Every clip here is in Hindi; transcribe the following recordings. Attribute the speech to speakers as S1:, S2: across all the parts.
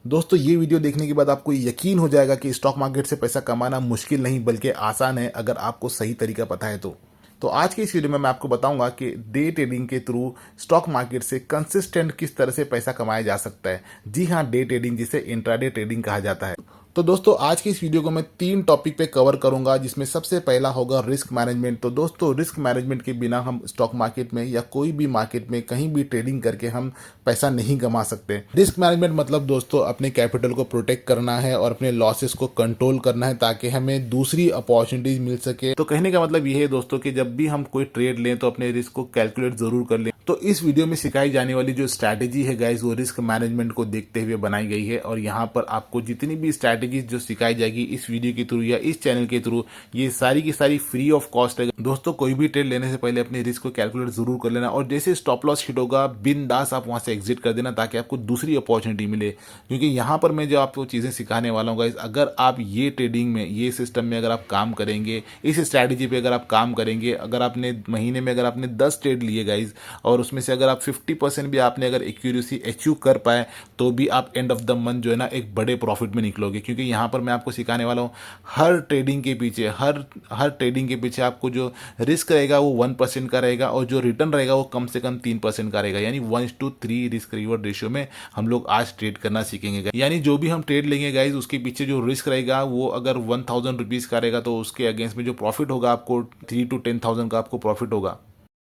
S1: दोस्तों ये वीडियो देखने के बाद आपको यकीन हो जाएगा कि स्टॉक मार्केट से पैसा कमाना मुश्किल नहीं बल्कि आसान है अगर आपको सही तरीका पता है तो आज के इस वीडियो में मैं आपको बताऊंगा कि डे ट्रेडिंग के थ्रू स्टॉक मार्केट से कंसिस्टेंट किस तरह से पैसा कमाया जा सकता है। जी हाँ, डे ट्रेडिंग जिसे इंट्राडे ट्रेडिंग कहा जाता है। तो दोस्तों आज की इस वीडियो को मैं 3 टॉपिक पे कवर करूंगा, जिसमें सबसे पहला होगा रिस्क मैनेजमेंट। तो दोस्तों रिस्क मैनेजमेंट के बिना हम स्टॉक मार्केट में या कोई भी मार्केट में कहीं भी ट्रेडिंग करके हम पैसा नहीं कमा सकते। रिस्क मैनेजमेंट मतलब दोस्तों अपने कैपिटल को प्रोटेक्ट करना है और अपने लॉसेस को कंट्रोल करना है ताकि हमें दूसरी अपॉर्चुनिटीज मिल सके। तो कहने का मतलब ये है दोस्तों कि जब भी हम कोई ट्रेड लें तो अपने रिस्क को कैलकुलेट जरूर कर लें। तो इस वीडियो में सिखाई जाने वाली जो स्ट्रैटेजी है गाइस, वो रिस्क मैनेजमेंट को देखते हुए बनाई गई है और यहाँ पर आपको जितनी भी स्ट्रैटेजी जो सिखाई जाएगी इस वीडियो के थ्रू या इस चैनल के थ्रू, ये सारी की सारी फ्री ऑफ कॉस्ट है। दोस्तों कोई भी ट्रेड लेने से पहले अपने रिस्क को कैलकुलेट जरूर कर लेना और जैसे स्टॉप लॉस हिट होगा बिंदास आप वहां से एग्जिट कर देना ताकि आपको दूसरी अपॉर्चुनिटी मिले। क्योंकि यहाँ पर मैं जो आपको चीजें सिखाने वाला हूँ गाइस, अगर आप ये ट्रेडिंग में ये सिस्टम में अगर आप काम करेंगे, इस स्ट्रैटेजी पे अगर आप काम करेंगे, अगर आपने महीने में अगर आपने 10 ट्रेड लिए गाइस और उसमें से अगर आप 50% भी आपने अगर एक्यूरेसी अचीव कर पाए तो भी आप एंड ऑफ द मंथ जो है ना एक बड़े प्रॉफिट में निकलोगे। क्योंकि यहाँ पर मैं आपको सिखाने वाला हूँ हर ट्रेडिंग के पीछे हर ट्रेडिंग के पीछे आपको जो रिस्क रहेगा वो 1% का रहेगा और जो रिटर्न रहेगा वो कम से कम 3% का रहेगा। यानी 1:3 रिस्क रिवॉर्ड रेशियो में हम लोग आज ट्रेड करना सीखेंगे। यानी जो भी हम ट्रेड लेंगे गाइज उसके पीछे जो रिस्क रहेगा वो अगर 1000 रुपीज का रहेगा तो उसके अगेंस्ट में जो प्रॉफिट होगा आपको 3 to 10,000 का आपको प्रॉफिट होगा।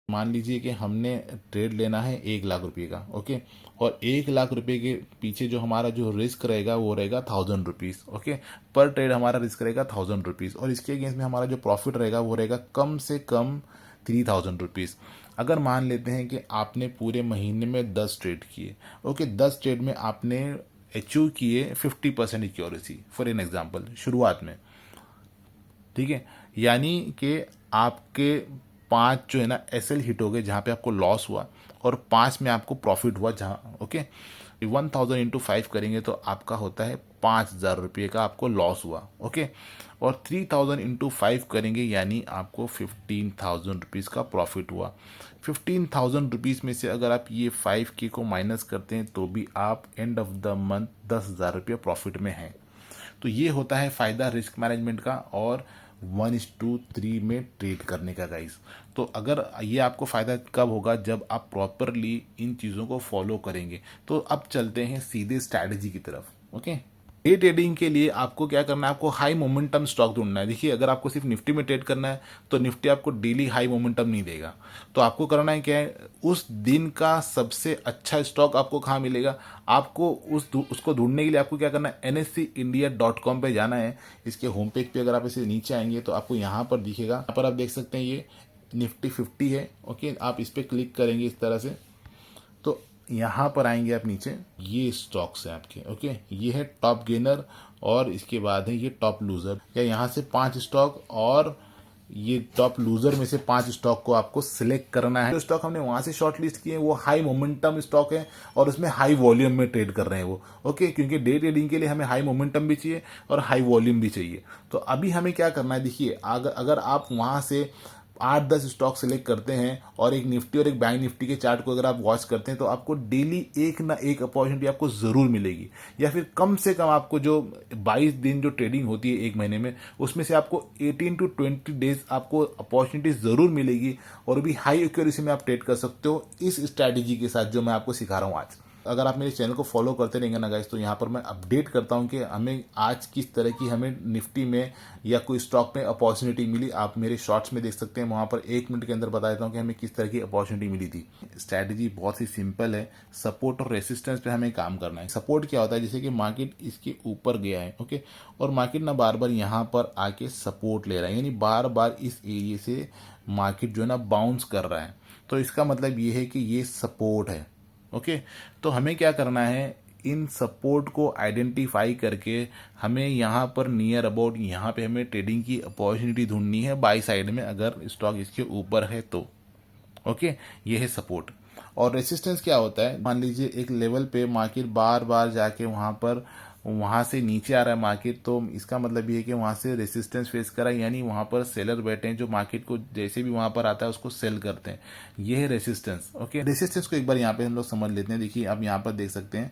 S1: मान लीजिए कि हमने ट्रेड लेना है 1 लाख रुपये का, ओके, और 1 लाख रुपये के पीछे जो हमारा जो रिस्क रहेगा वो रहेगा 1000 रुपीज़, ओके। पर ट्रेड हमारा रिस्क रहेगा 1000 रुपीज़ और इसके अगेंस्ट में हमारा जो प्रॉफिट रहेगा वो रहेगा कम से कम 3000 रुपीज़। अगर मान लेते हैं कि आपने पूरे महीने में 10 ट्रेड किए, ओके, 10 ट्रेड में आपने अचीव किए 50% एक्यूरेसी फॉर एन एग्जाम्पल शुरुआत में, ठीक है। यानी कि आपके 5 जो है ना एसएल हिट हो गए जहाँ पे आपको लॉस हुआ और 5 में आपको प्रॉफिट हुआ जहाँ, ओके। 1000 इंटू 5 करेंगे तो आपका होता है 5000 रुपये का आपको लॉस हुआ, ओके। और 3000 इंटू 5 करेंगे यानी आपको 15,000 रुपीज़ का प्रॉफिट हुआ। 15,000 रुपीज़ में से अगर आप ये 5K को माइनस करते हैं तो भी आप एंड ऑफ द मंथ 10,000 रुपये प्रॉफिट में हैं। तो ये होता है फ़ायदा रिस्क मैनेजमेंट का और 1:3 में ट्रेड करने का गाइस। तो अगर ये आपको फ़ायदा कब होगा, जब आप प्रॉपरली इन चीज़ों को फॉलो करेंगे। तो अब चलते हैं सीधे स्ट्रैटेजी की तरफ, ओके। डे ट्रेडिंग के लिए आपको क्या करना है, आपको हाई मोमेंटम स्टॉक ढूंढना है। देखिए अगर आपको सिर्फ निफ्टी में ट्रेड करना है तो निफ्टी आपको डेली हाई मोमेंटम नहीं देगा। तो आपको करना है क्या है, उस दिन का सबसे अच्छा स्टॉक आपको कहाँ मिलेगा, आपको उसको ढूंढने के लिए आपको क्या करना है, NSEindia.com पे जाना है। इसके होम पेज पे अगर आप इसे नीचे आएंगे तो आपको यहाँ पर दिखेगा, यहाँ पर आप देख सकते हैं ये निफ्टी 50 है, ओके। आप इस पर क्लिक करेंगे इस तरह से तो यहाँ पर आएंगे आप नीचे, ये स्टॉक्स हैं आपके, ओके। ये है टॉप गेनर और इसके बाद है ये टॉप लूजर। या यहाँ से 5 स्टॉक और ये टॉप लूजर में से 5 स्टॉक को आपको सिलेक्ट करना है। जो स्टॉक हमने वहां से शॉर्ट लिस्ट किए वो हाई मोमेंटम स्टॉक है और उसमें हाई वॉल्यूम में ट्रेड कर रहे हैं वो, ओके। क्योंकि डे ट्रेडिंग के लिए हमें हाई मोमेंटम भी चाहिए और हाई वॉल्यूम भी चाहिए। तो अभी हमें क्या करना है, देखिए अगर आप वहां से 8-10 स्टॉक सेलेक्ट करते हैं और एक निफ्टी और एक बैंक निफ्टी के चार्ट को अगर आप वॉच करते हैं तो आपको डेली एक ना एक अपॉर्चुनिटी आपको जरूर मिलेगी। या फिर कम से कम आपको जो 22 दिन जो ट्रेडिंग होती है एक महीने में, उसमें से आपको 18 to 20 डेज आपको अपॉर्चुनिटी जरूर मिलेगी और भी हाई एक्यूरेसी में आप ट्रेड कर सकते हो इस स्ट्रैटेजी के साथ जो मैं आपको सिखा रहा हूँ आज। अगर आप मेरे चैनल को फॉलो करते रहेंगे ना गाइस तो यहाँ पर मैं अपडेट करता हूँ कि हमें आज किस तरह की हमें निफ्टी में या कोई स्टॉक में अपॉर्चुनिटी मिली। आप मेरे शॉर्ट्स में देख सकते हैं, वहाँ पर 1 मिनट के अंदर बता देता हूँ कि हमें किस तरह की अपॉर्चुनिटी मिली थी। स्ट्रैटेजी बहुत ही सिंपल है, सपोर्ट और रेसिस्टेंस पे हमें काम करना है। सपोर्ट क्या होता है, जैसे कि मार्केट इसके ऊपर गया है, ओके, और मार्केट ना बार बार यहाँ पर आके सपोर्ट ले रहा है, यानी बार बार इस एरिया से मार्केट जो है ना बाउंस कर रहा है। तो इसका मतलब ये है कि ये सपोर्ट है, ओके। तो हमें क्या करना है, इन सपोर्ट को आइडेंटिफाई करके हमें यहाँ पर नियर अबाउट यहाँ पे हमें ट्रेडिंग की अपॉर्चुनिटी ढूंढनी है बाई साइड में, अगर स्टॉक इसके ऊपर है तो, ओके। ये है सपोर्ट। और रेसिस्टेंस क्या होता है, मान लीजिए एक लेवल पे मार्केट बार बार जाके वहां से नीचे आ रहा है मार्केट, तो इसका मतलब ये है कि वहां से रेसिस्टेंस फेस करा, यानी वहां पर सेलर बैठे हैं जो मार्केट को जैसे भी वहां पर आता है उसको सेल करते हैं। ये है रेसिस्टेंस, ओके। रेसिस्टेंस को एक बार यहाँ पे हम लोग समझ लेते हैं। देखिए आप यहाँ पर देख सकते हैं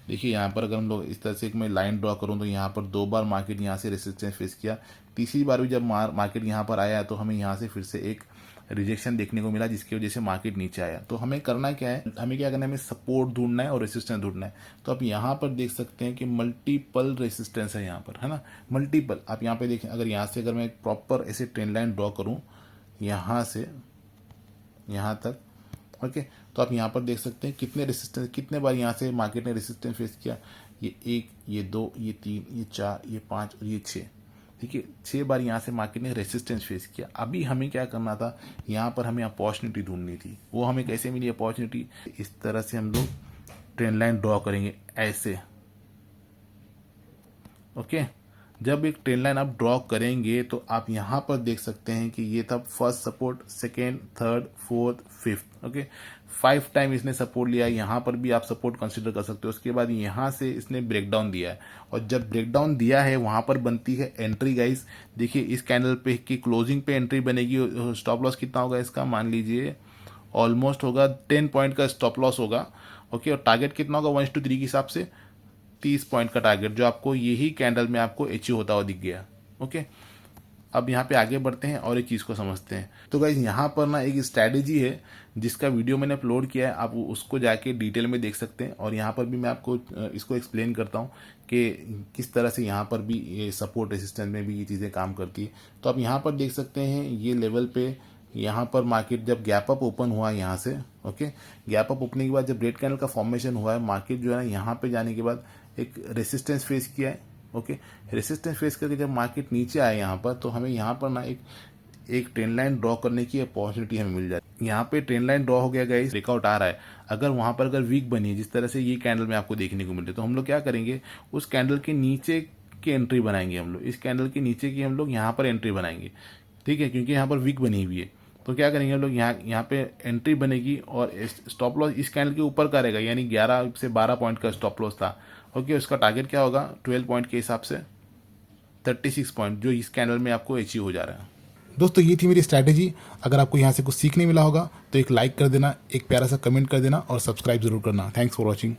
S1: देखिए यहाँ पर अगर हम लोग इस तरह से एक मैं लाइन ड्रॉ करूँ तो यहाँ पर 2 बार मार्केट यहाँ से रेसिस्टेंस फेस किया, तीसरी बार भी जब मार्केट यहाँ पर आया तो हमें यहाँ से फिर से एक रिजेक्शन देखने को मिला, जिसकी वजह से मार्केट नीचे आया। तो हमें करना क्या है, हमें क्या करना है, हमें सपोर्ट ढूंढना है और रेसिस्टेंस ढूंढना है। तो आप यहाँ पर देख सकते हैं कि मल्टीपल रेसिस्टेंस है यहाँ पर, है ना, मल्टीपल। आप यहाँ पे देखें, अगर यहाँ से अगर मैं एक प्रॉपर ऐसे ट्रेंड लाइन ड्रॉ करूँ यहाँ से यहाँ तक, ओके, तो आप यहाँ पर देख सकते हैं कितने रेसिस्टेंस, कितने बार यहाँ से मार्केट ने रेसिस्टेंस फेस किया। ये 1, ये 2, ये 3, ये 4, ये 5 और ये 6। ठीक है, 6 बार यहाँ से मार्केट ने रेसिस्टेंस फेस किया। अभी हमें क्या करना था, यहाँ पर हमें अपॉर्चुनिटी ढूंढनी थी। वो हमें कैसे मिली अपॉर्चुनिटी, इस तरह से हम लोग ट्रेंड लाइन ड्रॉ करेंगे ऐसे, ओके। जब एक ट्रेंड लाइन आप ड्रॉ करेंगे तो आप यहाँ पर देख सकते हैं कि ये था first support, second, third, fourth, fifth, okay, 5 time इसने सपोर्ट लिया। यहाँ पर भी आप सपोर्ट कंसिडर कर सकते हो। उसके बाद यहाँ से इसने ब्रेकडाउन दिया है, और जब ब्रेकडाउन दिया है वहाँ पर बनती है एंट्री गाइस। देखिए इस कैंडल पे की क्लोजिंग पे एंट्री बनेगी। स्टॉप लॉस कितना होगा इसका, मान लीजिए ऑलमोस्ट होगा 10 पॉइंट का स्टॉप लॉस होगा, ओके। और टारगेट कितना होगा 1:3 के हिसाब से 30 पॉइंट का टारगेट, जो आपको यही कैंडल में आपको अचीव होता हुआ दिख गया, ओके। अब यहाँ पे आगे बढ़ते हैं और एक चीज़ को समझते हैं। तो गाइज यहाँ पर ना एक स्ट्रैटेजी है जिसका वीडियो मैंने अपलोड किया है, आप उसको जाके डिटेल में देख सकते हैं। और यहाँ पर भी मैं आपको इसको एक्सप्लेन करता हूँ कि किस तरह से यहाँ पर भी ये सपोर्ट रेसिस्टेंस में भी ये चीज़ें काम करती है। तो आप यहाँ पर देख सकते हैं ये लेवल पे यहाँ पर मार्केट जब गैप अप ओपन हुआ यहाँ से, ओके, गैप अप ओपनिंग के बाद जब रेड कैंडल का फॉर्मेशन हुआ है, मार्केट जो है ना यहाँ पे जाने के बाद एक रेसिस्टेंस फेस किया है, ओके। रेसिस्टेंस फेस करके जब मार्केट नीचे आए यहाँ पर, तो हमें यहाँ पर ना एक ट्रेंड लाइन ड्रॉ करने की अपॉर्चुनिटी हमें मिल जाती है। यहाँ पे ट्रेंड लाइन ड्रॉ हो गया गाइस, ब्रेकआउट आ रहा है। अगर वहाँ पर अगर वीक बनी है जिस तरह से ये कैंडल में आपको देखने को मिल रही है, तो हम लोग क्या करेंगे, उस कैंडल के नीचे की एंट्री बनाएंगे हम लोग। इस कैंडल के नीचे की हम लोग यहाँ पर एंट्री बनाएंगे, ठीक है, क्योंकि यहाँ पर वीक बनी हुई है। तो क्या करेंगे हम लोग, यहाँ पे एंट्री बनेगी और स्टॉप लॉस इस कैंडल के ऊपर का रहेगा, यानी 11 से 12 पॉइंट का स्टॉप लॉस था, ओके। उसका टारगेट क्या होगा 12 पॉइंट के हिसाब से 36 पॉइंट, जो इस कैंडल में आपको अचीव हो जा रहा है।
S2: दोस्तों ये थी मेरी स्ट्रैटेजी। अगर आपको यहाँ से कुछ सीखने मिला होगा तो एक लाइक कर देना, एक प्यारा सा कमेंट कर देना और सब्सक्राइब जरूर करना। Thanks for watching.